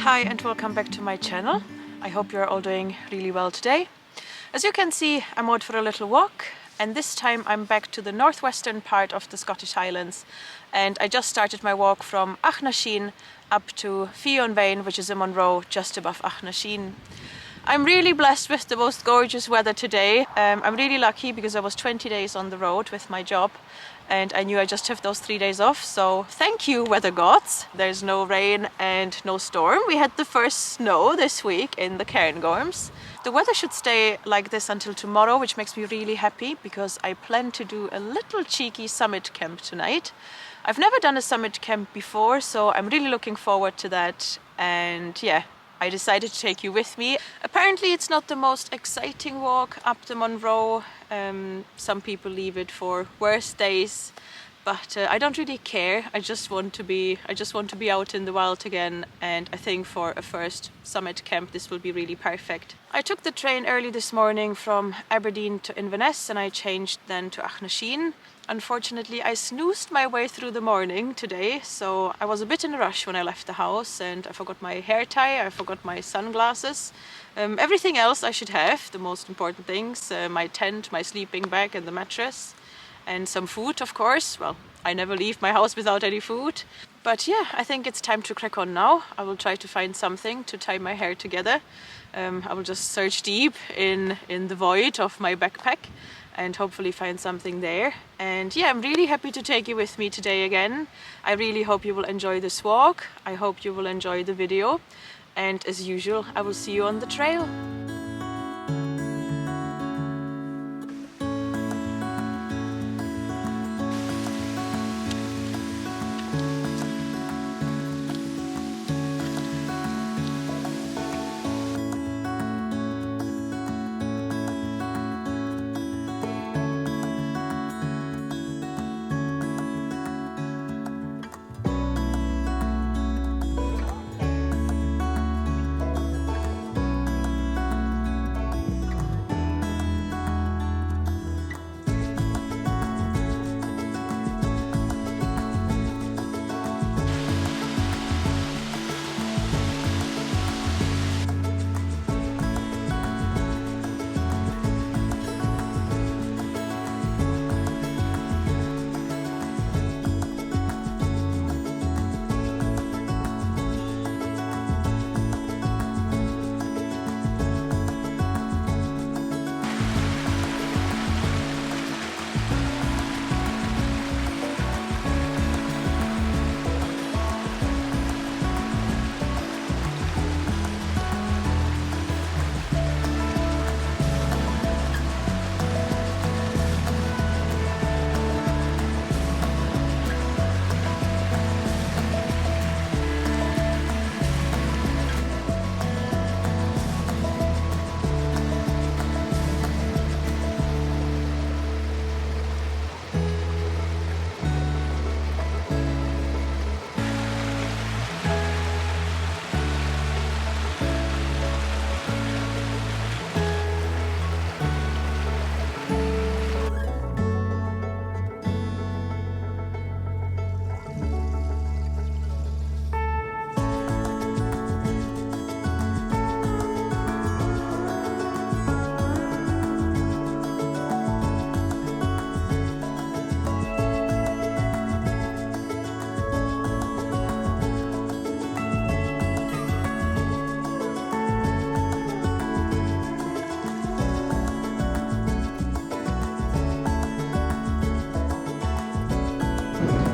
Hi and welcome back to my channel. I hope you're all doing really well today. As you can see, I'm out for a little walk, and this time I'm back to the northwestern part of the Scottish Highlands, and I just started my walk from Achnasheen up to Fionn Bheinn, which is in Munro, just above Achnasheen. I'm really blessed with the most gorgeous weather today. I'm really lucky because I was 20 days on the road with my job and I knew I just have those 3 days off, so thank you, weather gods. There's no rain and no storm. We had the first snow this week in the Cairngorms. The weather should stay like this until tomorrow, which makes me really happy because I plan to do a little cheeky summit camp tonight. I've never done a summit camp before, so I'm really looking forward to that, and yeah, I decided to take you with me. Apparently it's not the most exciting walk up the Munro. Some people leave it for worse days, but I don't really care. I just want to be out in the wild again, and I think for a first summit camp this will be really perfect. I took the train early this morning from Aberdeen to Inverness and I changed then to Achnasheen. Unfortunately, I snoozed my way through the morning today, so I was a bit in a rush when I left the house, and I forgot my hair tie, I forgot my sunglasses. Everything else I should have, the most important things, my tent, my sleeping bag and the mattress, and some food, of course. Well, I never leave my house without any food. But yeah, I think it's time to crack on now. I will try to find something to tie my hair together. I will just search deep in the void of my backpack and hopefully find something there. And yeah, I'm really happy to take you with me today again. I really hope you will enjoy this walk. I hope you will enjoy the video. And as usual, I will see you on the trail.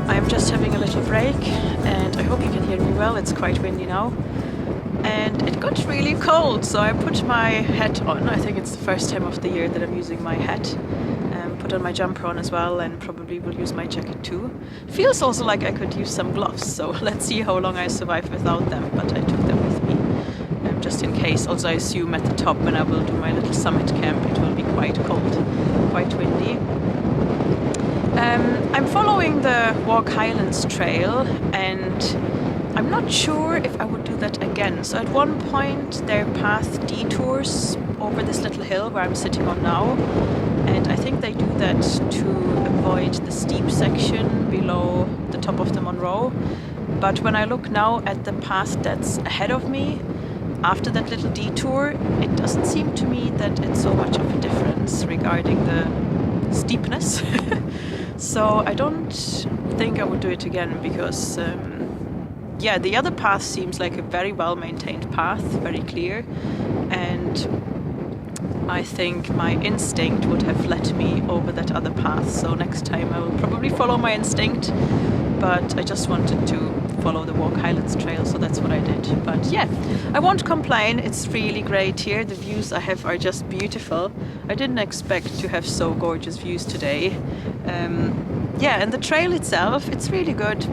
I'm just having a little break and I hope you can hear me well. It's quite windy now and it got really cold, so I put my hat on. I think it's the first time of the year that I'm using my hat. Put on my jumper on as well, and probably will use my jacket too. Feels also like I could use some gloves, so let's see how long I survive without them, but I took them with me just in case. Also, I assume at the top when I will do my little summit camp it will be quite cold, quite windy. I'm following the Walk Highlands trail and I'm not sure if I would do that again. So at one point their path detours over this little hill where I'm sitting on now, and I think they do that to avoid the steep section below the top of the Munro. But when I look now at the path that's ahead of me, after that little detour, it doesn't seem to me that it's so much of a difference regarding the steepness. So I don't think I would do it again because yeah, the other path seems like a very well maintained path, very clear, and I think my instinct would have led me over that other path. So next time I will probably follow my instinct, but I just wanted to follow the Walk Highlands trail, so that's what I did. But yeah, I won't complain. It's really great here. The views I have are just beautiful. I didn't expect to have so gorgeous views today. Yeah, and the trail itself, it's really good.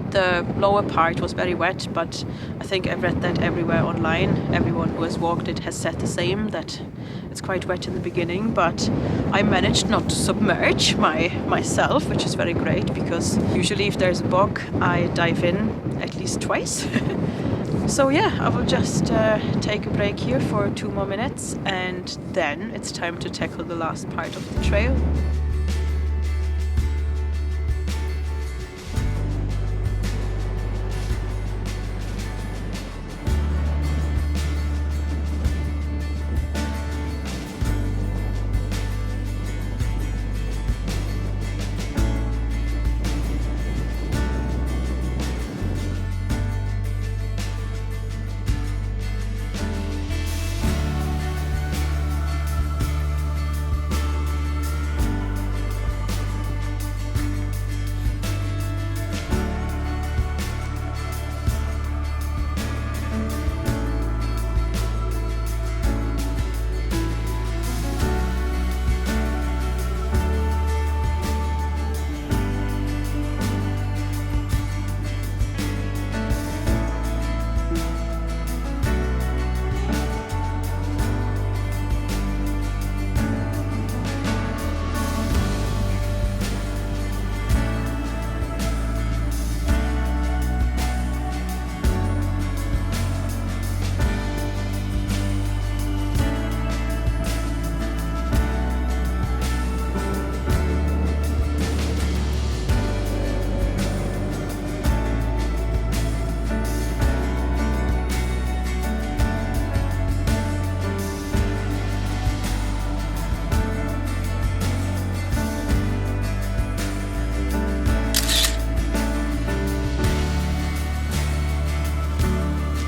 The lower part was very wet, but I think I've read that everywhere online. Everyone who has walked it has said the same, that it's quite wet in the beginning, but I managed not to submerge myself, which is very great, because usually if there's a bog, I dive in at least twice. So yeah, I will just take a break here for 2 more minutes, and then it's time to tackle the last part of the trail.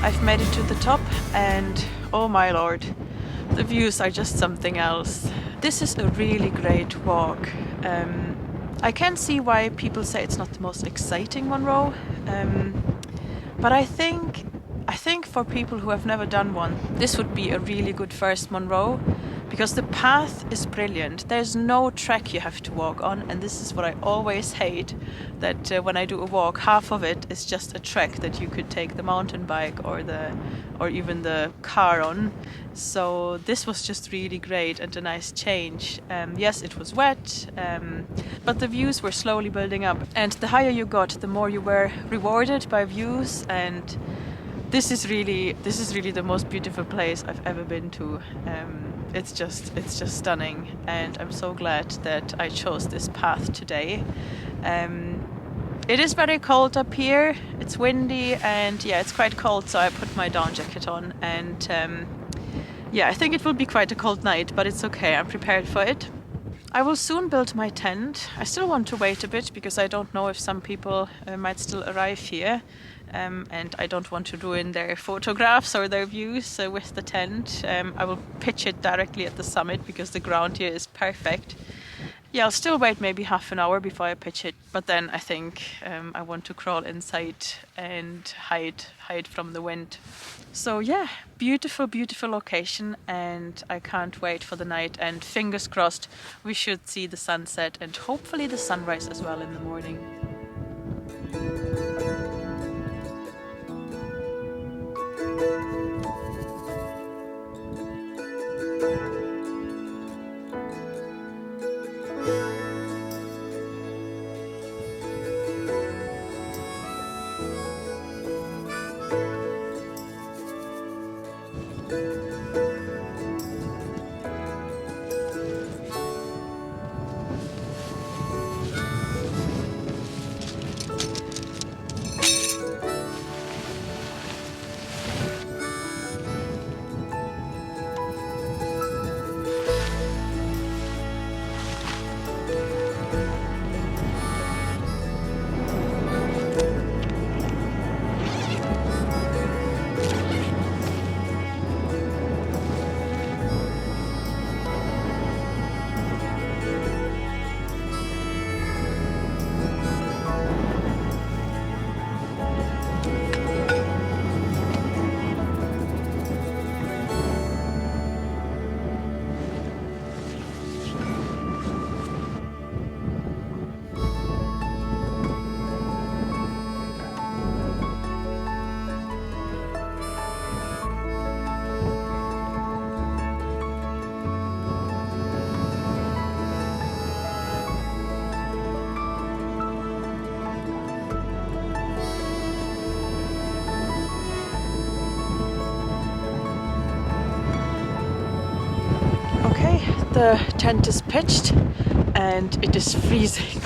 I've made it to the top, and oh my lord, the views are just something else. This is a really great walk. I can see why people say it's not the most exciting Munro, but I think for people who have never done one, this would be a really good first Munro, because the path is brilliant. There's no track you have to walk on, and this is what I always hate, that when I do a walk, half of it is just a track that you could take the mountain bike or even the car on. So this was just really great and a nice change. Yes, it was wet, but the views were slowly building up, and the higher you got, the more you were rewarded by views. And this is really the most beautiful place I've ever been to. It's just stunning, and I'm so glad that I chose this path today. It is very cold up here. It's windy, and yeah, it's quite cold, so I put my down jacket on, and yeah, I think it will be quite a cold night, but it's okay, I'm prepared for it. I will soon build my tent. I still want to wait a bit because I don't know if some people might still arrive here. And I don't want to ruin their photographs or their views with the tent. I will pitch it directly at the summit because the ground here is perfect. Yeah, I'll still wait maybe half an hour before I pitch it, but then I think I want to crawl inside and hide from the wind. So yeah, beautiful location, and I can't wait for the night, and fingers crossed we should see the sunset and hopefully the sunrise as well in the morning. The tent is pitched and it is freezing.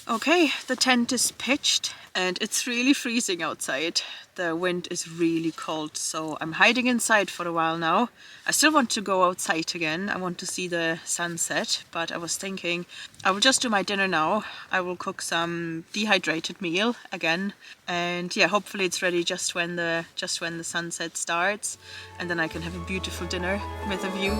Okay, the tent is pitched and it's really freezing outside. The wind is really cold, so I'm hiding inside for a while now. I still want to go outside again. I want to see the sunset, but I was thinking I will just do my dinner now. I will cook some dehydrated meal again, and yeah, hopefully it's ready just when the sunset starts, and then I can have a beautiful dinner with a view.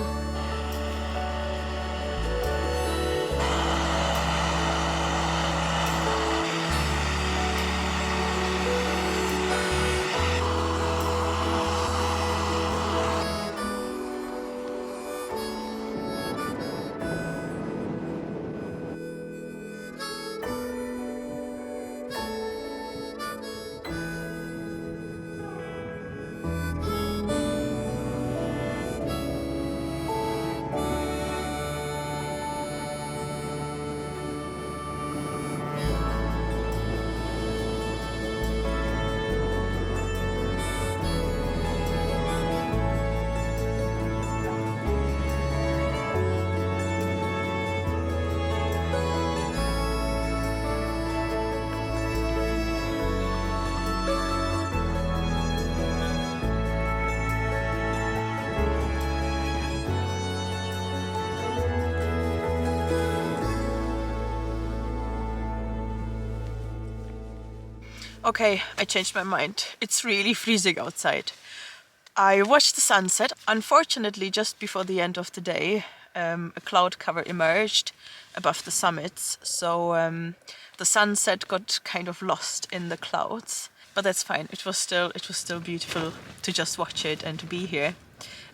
Okay, I changed my mind. It's really freezing outside. I watched the sunset. Unfortunately, just before the end of the day, a cloud cover emerged above the summits, so the sunset got kind of lost in the clouds. But that's fine. It was still beautiful to just watch it and to be here.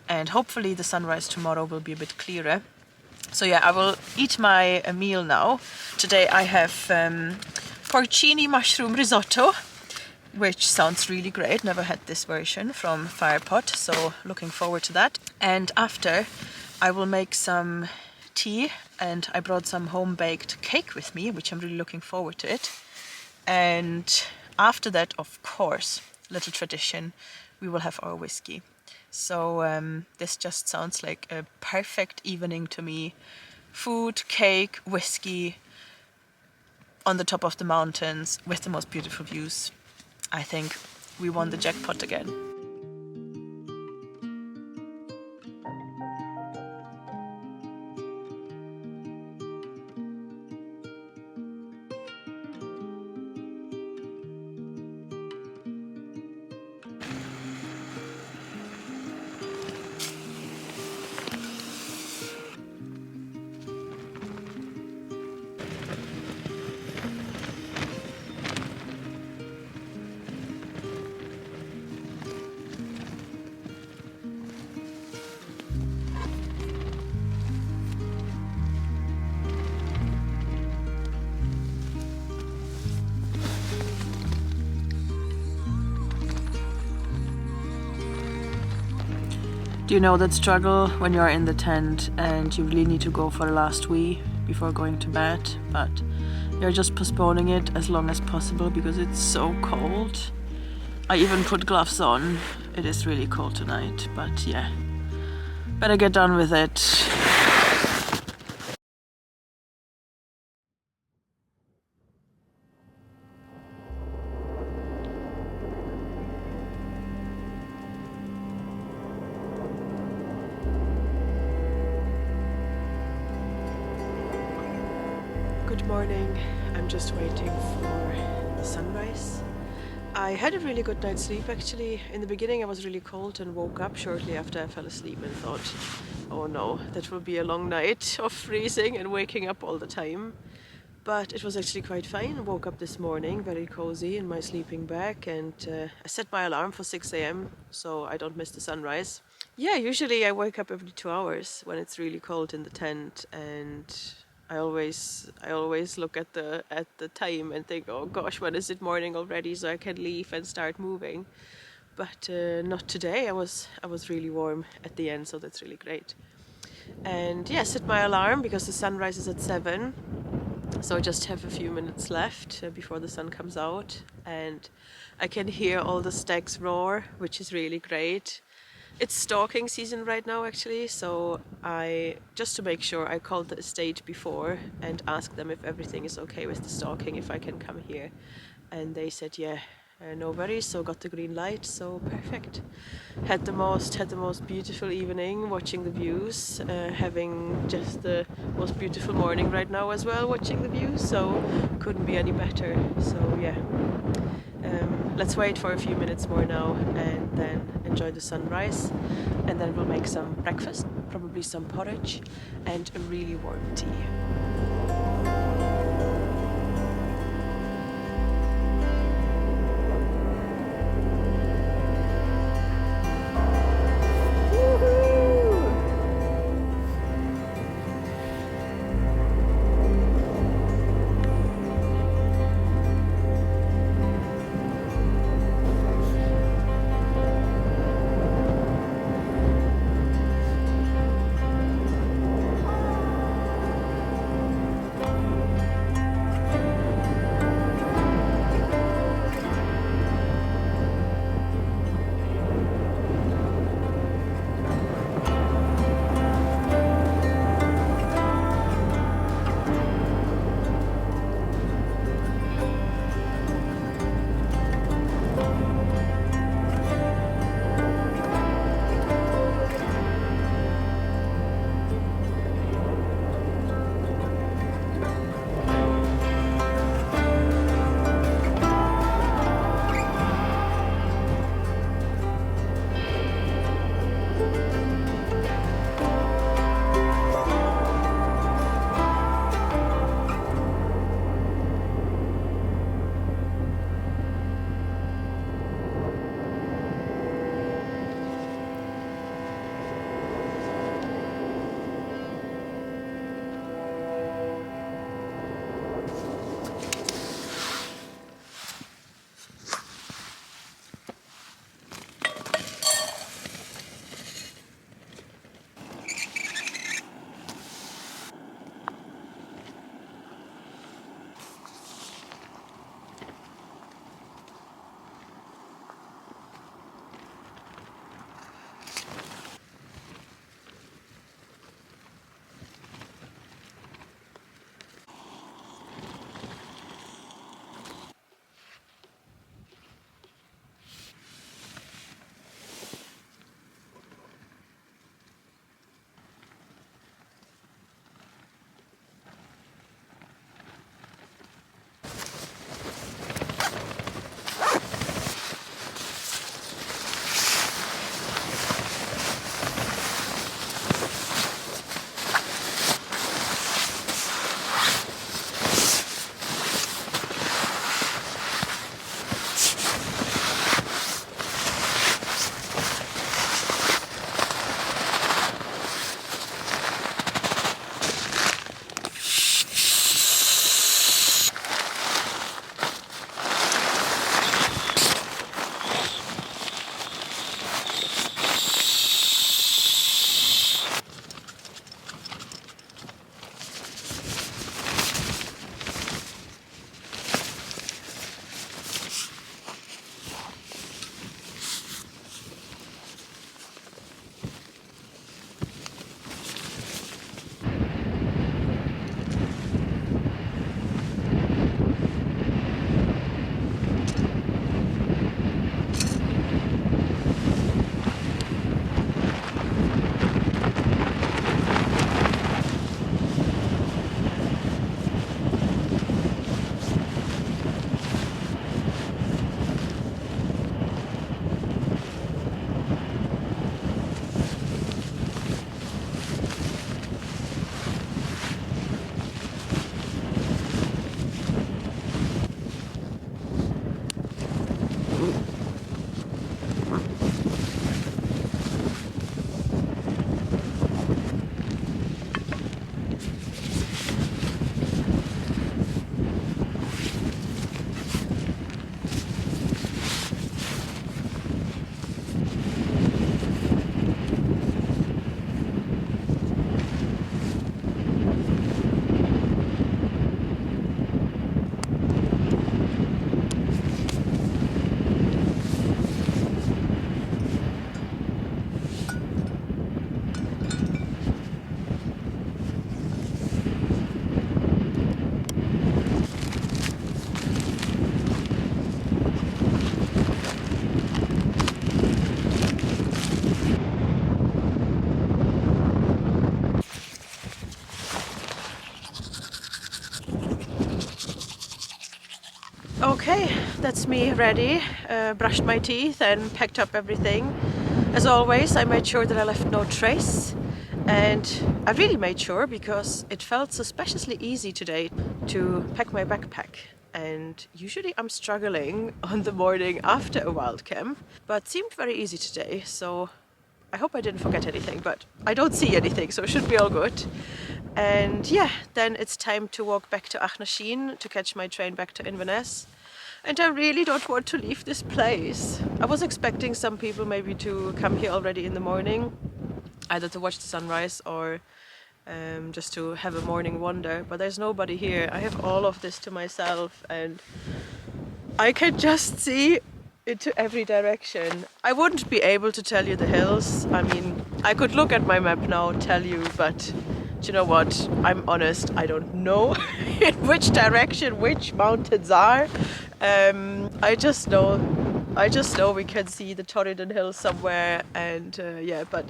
And hopefully the sunrise tomorrow will be a bit clearer. So yeah, I will eat my meal now. Today I have porcini mushroom risotto, which sounds really great. Never had this version from Firepot, so looking forward to that. And after, I will make some tea, and I brought some home-baked cake with me, which I'm really looking forward to it. And after that, of course, little tradition, we will have our whiskey. So this just sounds like a perfect evening to me. Food, cake, whiskey, on the top of the mountains with the most beautiful views. I think we won the jackpot again. Do you know that struggle when you're in the tent and you really need to go for a last wee before going to bed, but you're just postponing it as long as possible because it's so cold? I even put gloves on. It is really cold tonight, but yeah, better get done with it. Good morning. I'm just waiting for the sunrise. I had a really good night's sleep actually. In the beginning I was really cold and woke up shortly after I fell asleep and thought, oh no, that will be a long night of freezing and waking up all the time. But it was actually quite fine. I woke up this morning very cozy in my sleeping bag, and I set my alarm for 6 a.m. so I don't miss the sunrise. Yeah, usually I wake up every 2 hours when it's really cold in the tent, and I always look at the time and think, oh gosh, when is it morning already, so I can leave and start moving. But not today. I was really warm at the end, so that's really great. And yeah, set my alarm because the sun rises at 7, so I just have a few minutes left before the sun comes out, and I can hear all the stags roar, which is really great. It's stalking season right now actually, so I just to make sure I called the estate before and asked them if everything is okay with the stalking, if I can come here, and they said yeah, no worries, so got the green light, so perfect. Had the most beautiful evening watching the views, having just the most beautiful morning right now as well watching the views, so couldn't be any better. So yeah, let's wait for a few minutes more now and then enjoy the sunrise, and then we'll make some breakfast, probably some porridge and a really warm tea. Okay, that's me ready, brushed my teeth and packed up everything. As always, I made sure that I left no trace, and I really made sure because it felt suspiciously easy today to pack my backpack. And usually I'm struggling on the morning after a wild camp, but it seemed very easy today, so I hope I didn't forget anything, but I don't see anything, so it should be all good. And yeah, then it's time to walk back to Achnashin to catch my train back to Inverness. And I really don't want to leave this place. I was expecting some people maybe to come here already in the morning, either to watch the sunrise or just to have a morning wander, but there's nobody here. I have all of this to myself and I can just see into every direction. I wouldn't be able to tell you the hills. I mean, I could look at my map now, tell you, but do you know what? I'm honest, I don't know in which direction which mountains are. I just know we can see the Torridon Hills somewhere, and yeah, but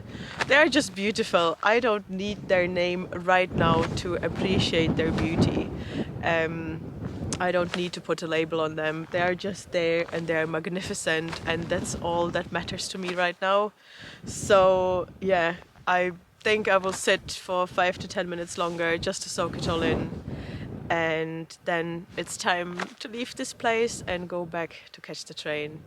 they're just beautiful. I don't need their name right now to appreciate their beauty. I don't need to put a label on them. They're just there and they're magnificent, and that's all that matters to me right now. So yeah, I think I will sit for 5 to 10 minutes longer just to soak it all in. And then it's time to leave this place and go back to catch the train.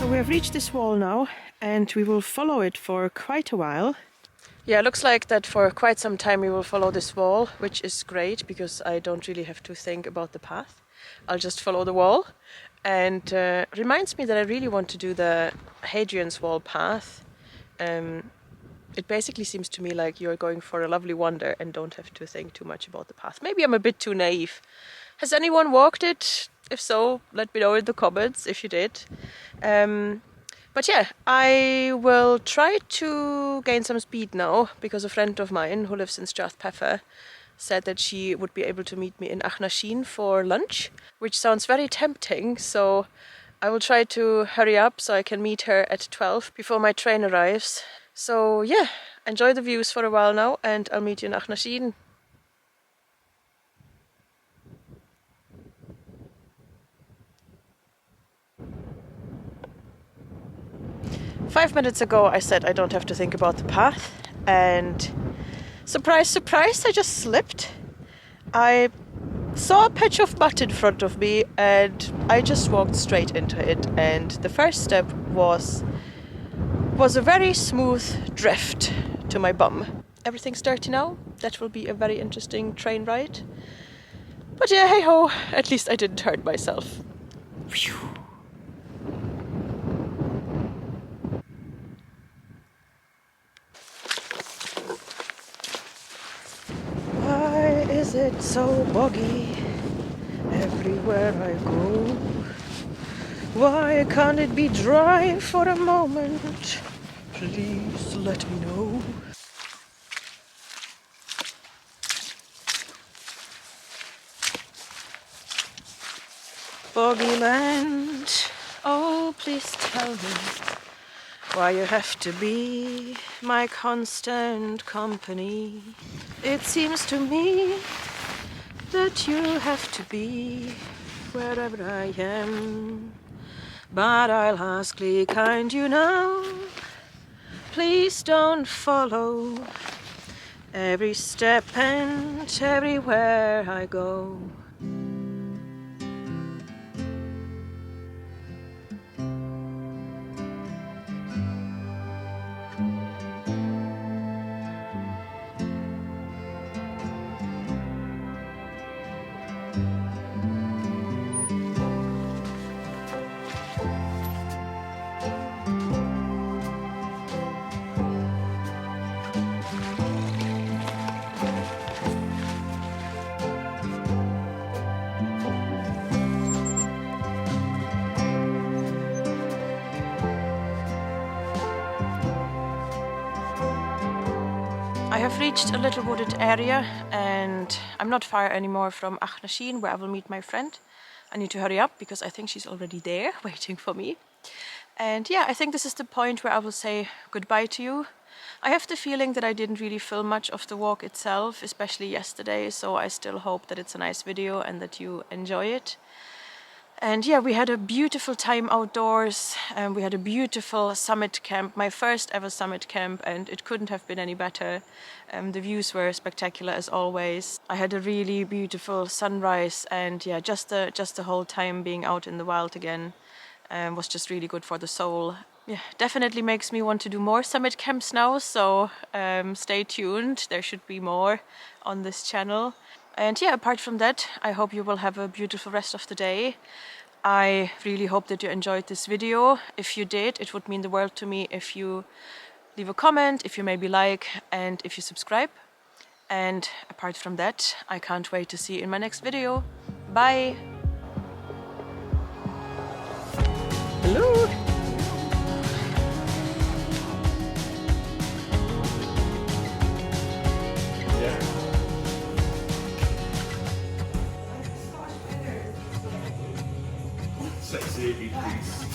So we have reached this wall now, and we will follow it for quite a while. Yeah, it looks like that for quite some time we will follow this wall, which is great because I don't really have to think about the path. I'll just follow the wall, and reminds me that I really want to do the Hadrian's Wall path. It basically seems to me like you're going for a lovely wander and don't have to think too much about the path. Maybe I'm a bit too naive. Has anyone walked it? If so, let me know in the comments if you did. But yeah, I will try to gain some speed now because a friend of mine who lives in Strathpeffer said that she would be able to meet me in Achnashin for lunch, which sounds very tempting, so I will try to hurry up so I can meet her at 12 before my train arrives. So yeah, enjoy the views for a while now and I'll meet you in Achnashin. 5 minutes ago I said I don't have to think about the path, and surprise, surprise, I just slipped. I saw a patch of mud in front of me and I just walked straight into it, and the first step was a very smooth drift to my bum. Everything's dirty now. That will be a very interesting train ride. But yeah, hey ho, at least I didn't hurt myself. Phew. Why is it so boggy everywhere I go? Why can't it be dry for a moment? Please let me know. Boggy land, oh please tell me why you have to be my constant company. It seems to me that you have to be wherever I am. But I'll askly kind you now, please don't follow every step and everywhere I go. I have reached a little wooded area and I'm not far anymore from Achnashin, where I will meet my friend. I need to hurry up because I think she's already there waiting for me. And yeah, I think this is the point where I will say goodbye to you. I have the feeling that I didn't really film much of the walk itself, especially yesterday, so I still hope that it's a nice video and that you enjoy it. And yeah, we had a beautiful time outdoors, and we had a beautiful summit camp, my first ever summit camp, and it couldn't have been any better. The views were spectacular as always. I had a really beautiful sunrise, and yeah, just the whole time being out in the wild again was just really good for the soul. Yeah, definitely makes me want to do more summit camps now, so stay tuned, there should be more on this channel. And yeah, apart from that, I hope you will have a beautiful rest of the day. I really hope that you enjoyed this video. If you did, it would mean the world to me if you leave a comment, if you maybe like, and if you subscribe. And apart from that, I can't wait to see you in my next video. Bye! Hello! Sexy, please.